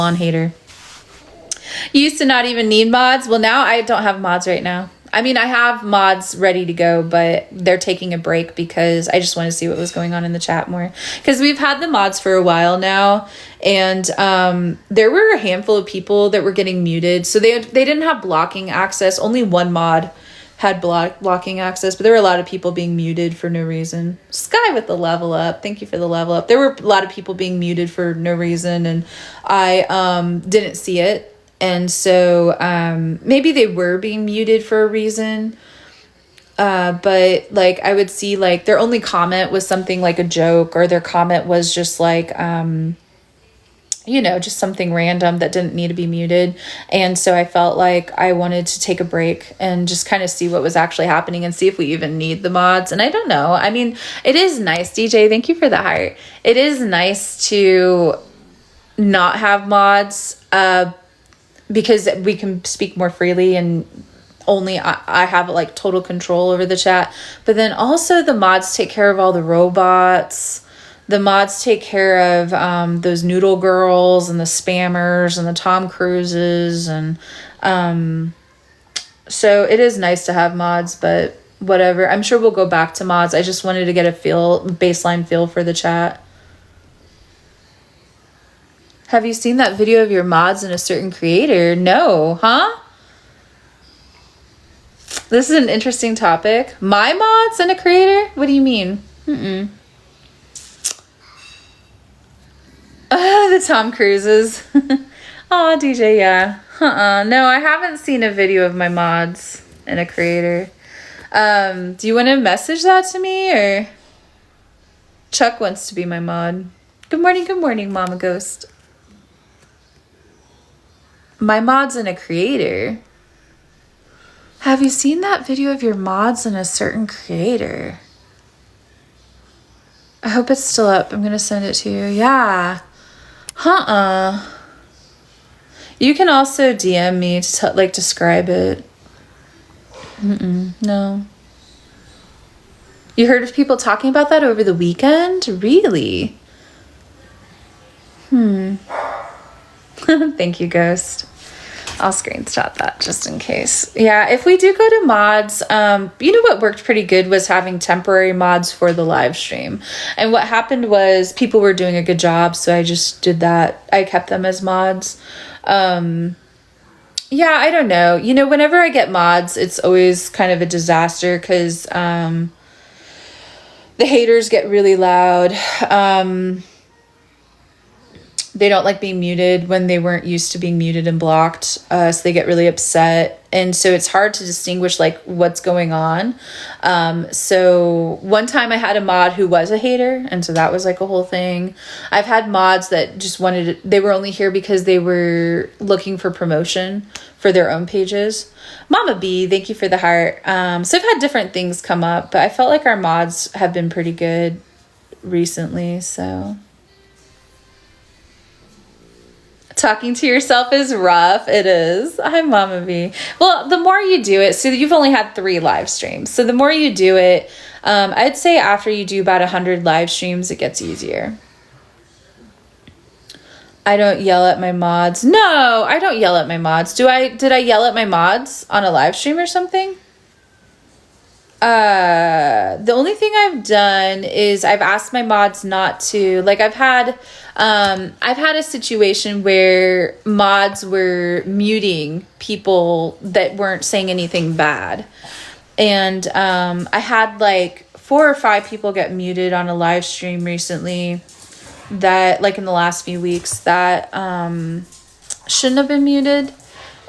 on hater. You used to not even need mods. Well, now I don't have mods right now. I mean, I have mods ready to go, but they're taking a break because I just want to see what was going on in the chat more. Because we've had the mods for a while now, and there were a handful of people that were getting muted. So they didn't have blocking access. Only one mod had blocking access, but there were a lot of people being muted for no reason. Sky with the level up. Thank you for the level up. There were a lot of people being muted for no reason, and I didn't see it. And so maybe they were being muted for a reason. But like I would see like their only comment was something like a joke, or their comment was just like, just something random that didn't need to be muted. And so I felt like I wanted to take a break and just kind of see what was actually happening and see if we even need the mods. And I don't know. I mean, it is nice, DJ. Thank you for the heart. It is nice to not have mods, because we can speak more freely, and only I have like total control over the chat. But then also the mods take care of all the robots. The mods take care of those noodle girls and the spammers and the Tom Cruises. And so it is nice to have mods, but whatever. I'm sure we'll go back to mods. I just wanted to get a baseline feel for the chat. Have you seen that video of your mods and a certain creator? No, huh? This is an interesting topic. My mods and a creator? What do you mean? The Tom Cruises. Oh, DJ, yeah. No, I haven't seen a video of my mods and a creator. Do you want to message that to me, or? Chuck wants to be my mod. Good morning, Mama Ghost. My mods and a creator. Have you seen that video of your mods and a certain creator? I hope it's still up. I'm going to send it to you. Yeah. You can also DM me to describe it. No. You heard of people talking about that over the weekend? Really? Thank you, Ghost. I'll screenshot that just in case. Yeah, if we do go to mods, what worked pretty good was having temporary mods for the live stream. And what happened was people were doing a good job, so I just did that. I kept them as mods. Yeah, I don't know. Whenever I get mods, it's always kind of a disaster because the haters get really loud. They don't like being muted when they weren't used to being muted and blocked. So they get really upset. And so it's hard to distinguish what's going on. So one time I had a mod who was a hater. And so that was a whole thing. I've had mods that just they were only here because they were looking for promotion for their own pages. Mama B, thank you for the heart. So I've had different things come up, but I felt like our mods have been pretty good recently. So talking to yourself is rough. It is. Hi, Mama V. Well, the more you do it, so you've only had 3 live streams. So the more you do it, I'd say after you do about 100 live streams, it gets easier. I don't yell at my mods. No, I don't yell at my mods. Did I yell at my mods on a live stream or something? The only thing I've done is I've asked my mods not to, I've had a situation where mods were muting people that weren't saying anything bad. And, I had 4 or 5 people get muted on a live stream recently that in the last few weeks that, shouldn't have been muted.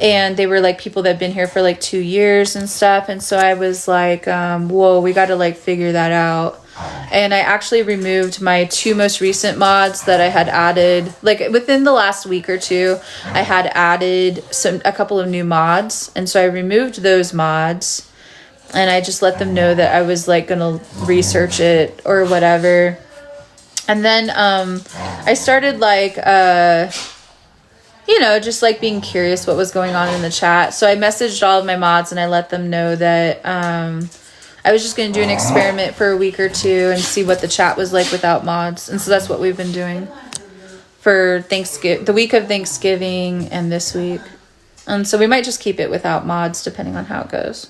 And they were people that had been here for 2 years and stuff. And so I was whoa, we got to figure that out. And I actually removed my 2 most recent mods that I had added. Within the last week or 2, I had added a couple of new mods. And so I removed those mods. And I just let them know that I was going to research it or whatever. And then I started just being curious what was going on in the chat. So I messaged all of my mods and I let them know that I was just going to do an experiment for a week or 2 and see what the chat was like without mods. And so that's what we've been doing. for Thanksgiving, the week of Thanksgiving and this week. And so we might just keep it without mods depending on how it goes.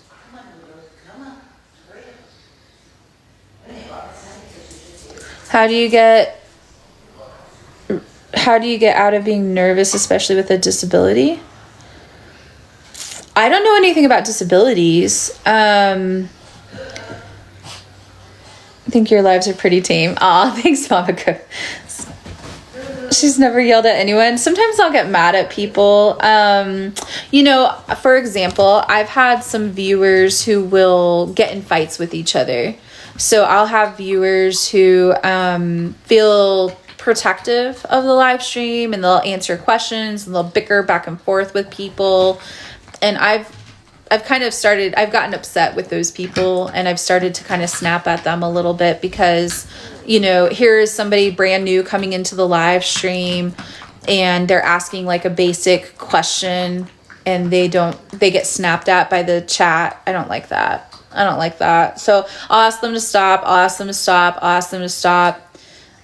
How do you get out of being nervous, especially with a disability? I don't know anything about disabilities. I think your lives are pretty tame. Aw, thanks, Mama Cook. She's never yelled at anyone. Sometimes I'll get mad at people. For example, I've had some viewers who will get in fights with each other. So I'll have viewers who feel protective of the live stream, and they'll answer questions and they'll bicker back and forth with people. And I've gotten upset with those people, and I've started to kind of snap at them a little bit because, here is somebody brand new coming into the live stream and they're asking like a basic question and they get snapped at by the chat. I don't like that. So I'll ask them to stop.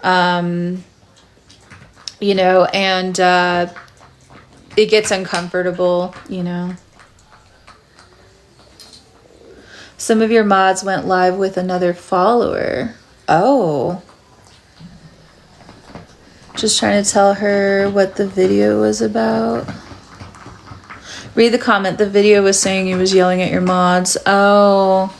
And it gets uncomfortable, Some of your mods went live with another follower. Oh. Just trying to tell her what the video was about. Read the comment. The video was saying he was yelling at your mods. Oh.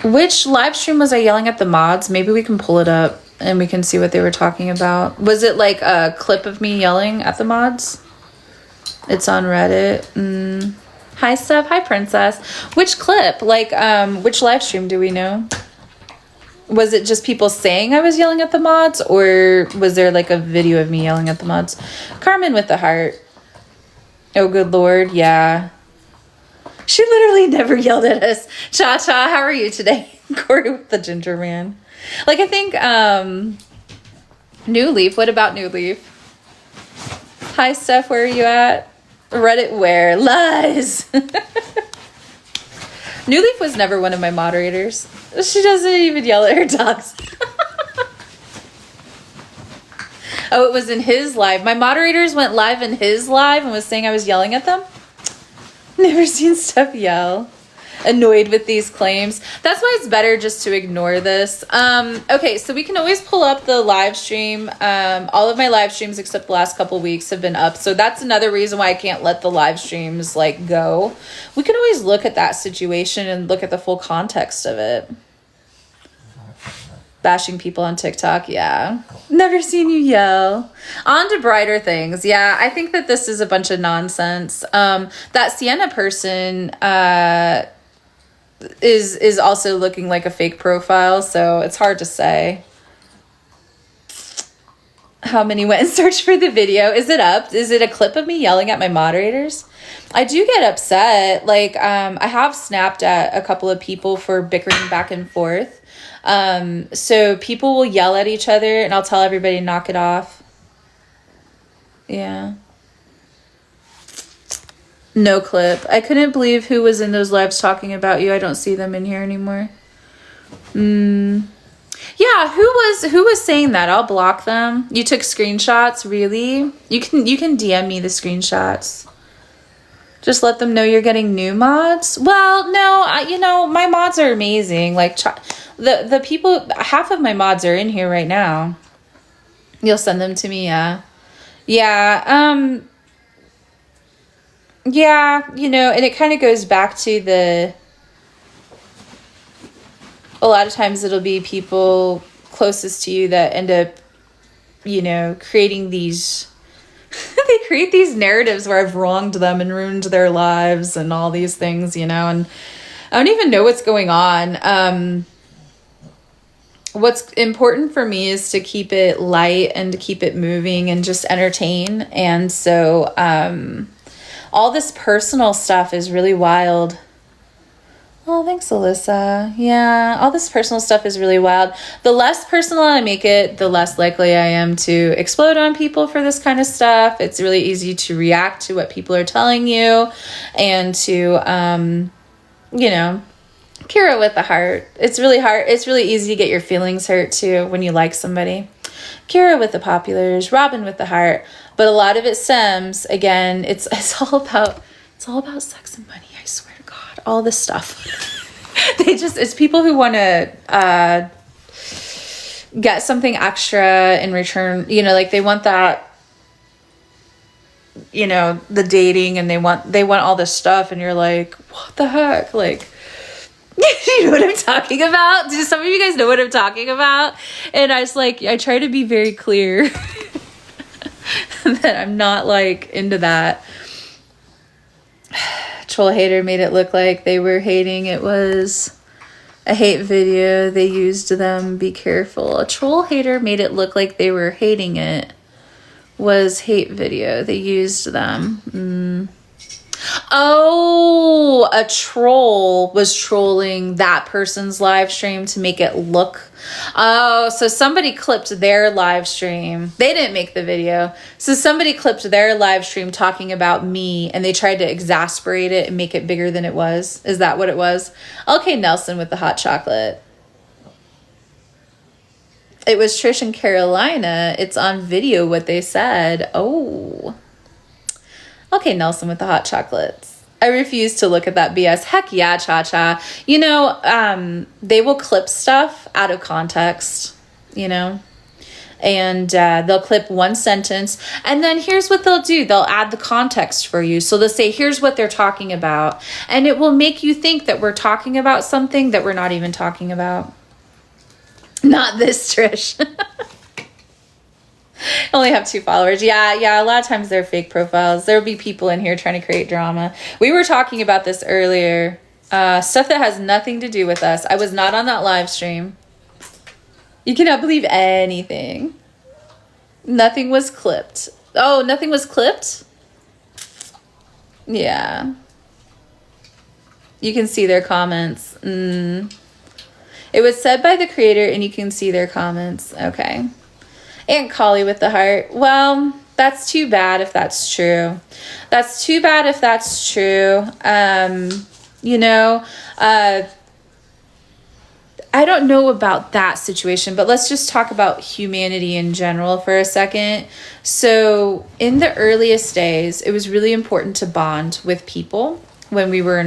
Which live stream was I yelling at the mods? Maybe we can pull it up and we can see what they were talking about. Was it like a clip of me yelling at the mods? It's on Reddit. Hi, Steph. Hi, Princess. Which clip? Which live stream do we know? Was it just people saying I was yelling at the mods, or was there like a video of me yelling at the mods? Carmen with the heart. Oh, good Lord. Yeah. She literally never yelled at us. Cha-Cha, how are you today? Corey with the ginger man. I think, New Leaf. What about New Leaf? Hi, Steph. Where are you at? Reddit where? Lies. New Leaf was never one of my moderators. She doesn't even yell at her dogs. Oh, it was in his live. My moderators went live in his live and was saying I was yelling at them. Never seen Steph yell. Annoyed with these claims. That's why it's better just to ignore this. Okay, so we can always pull up the live stream. All of my live streams except the last couple weeks have been up. So that's another reason why I can't let the live streams go. We can always look at that situation and look at the full context of it. Bashing people on TikTok, yeah. Never seen you yell. On to brighter things. Yeah, I think that this is a bunch of nonsense. That Sienna person is also looking like a fake profile, so it's hard to say. How many went and searched for the video? Is it up? Is it a clip of me yelling at my moderators? I do get upset. I have snapped at a couple of people for bickering back and forth. So people will yell at each other and I'll tell everybody to knock it off. Yeah. No clip. I couldn't believe who was in those lives talking about you. I don't see them in here anymore. Yeah, who was saying that? I'll block them. You took screenshots, really? You can DM me the screenshots. Just let them know you're getting new mods. Well, no, my mods are amazing. The people, half of my mods are in here right now. You'll send them to me, yeah. Yeah, yeah, and it kind of goes back to a lot of times it'll be people closest to you that end up, creating these, they create these narratives where I've wronged them and ruined their lives and all these things, and I don't even know what's going on. What's important for me is to keep it light and to keep it moving and just entertain. And so, all this personal stuff is really wild. Oh, thanks, Alyssa. Yeah, all this personal stuff is really wild. The less personal I make it, the less likely I am to explode on people for this kind of stuff. It's really easy to react to what people are telling you and to, Kira with the heart. It's really hard. It's really easy to get your feelings hurt too when you like somebody. Kira with the populars, Robin with the heart. But a lot of it stems, again, it's all about sex and money, I swear to God. All this stuff. It's people who want to get something extra in return. You know, like they want that, you know, the dating, and they want all this stuff, and you're like, what the heck? Like, you know what I'm talking about? Do some of you guys know what I'm talking about? And I try to be very clear that I'm not like into that. Troll hater made it look like they were hating. It was a hate video. They used them. Be careful. A troll hater made it look like they were hating it. Was hate video. They used them. Oh, a troll was trolling that person's live stream to make it look. Oh, so somebody clipped their live stream. They didn't make the video. So somebody clipped their live stream talking about me, and they tried to exasperate it and make it bigger than it was. Is that what it was? Okay, Nelson with the hot chocolate. It was Trish and Carolina. It's on video what they said. Oh. Okay, Nelson with the hot chocolates. I refuse to look at that BS. Heck yeah, Cha-Cha. You know, they will clip stuff out of context, you know, and they'll clip one sentence, and then here's what they'll do. They'll add the context for you. So they'll say, here's what they're talking about, and it will make you think that we're talking about something that we're not even talking about. Not this, Trish. Only have 2 followers. Yeah. A lot of times they're fake profiles. There'll be people in here trying to create drama. We were talking about this earlier. Stuff that has nothing to do with us. I was not on that live stream. You cannot believe anything. Nothing was clipped. Oh, nothing was clipped? Yeah. You can see their comments. It was said by the creator, and you can see their comments. Okay. Aunt Collie with the heart. Well, that's too bad if that's true. That's too bad if that's true. You know, I don't know about that situation, but let's just talk about humanity in general for a second. So in the earliest days, it was really important to bond with people when we were in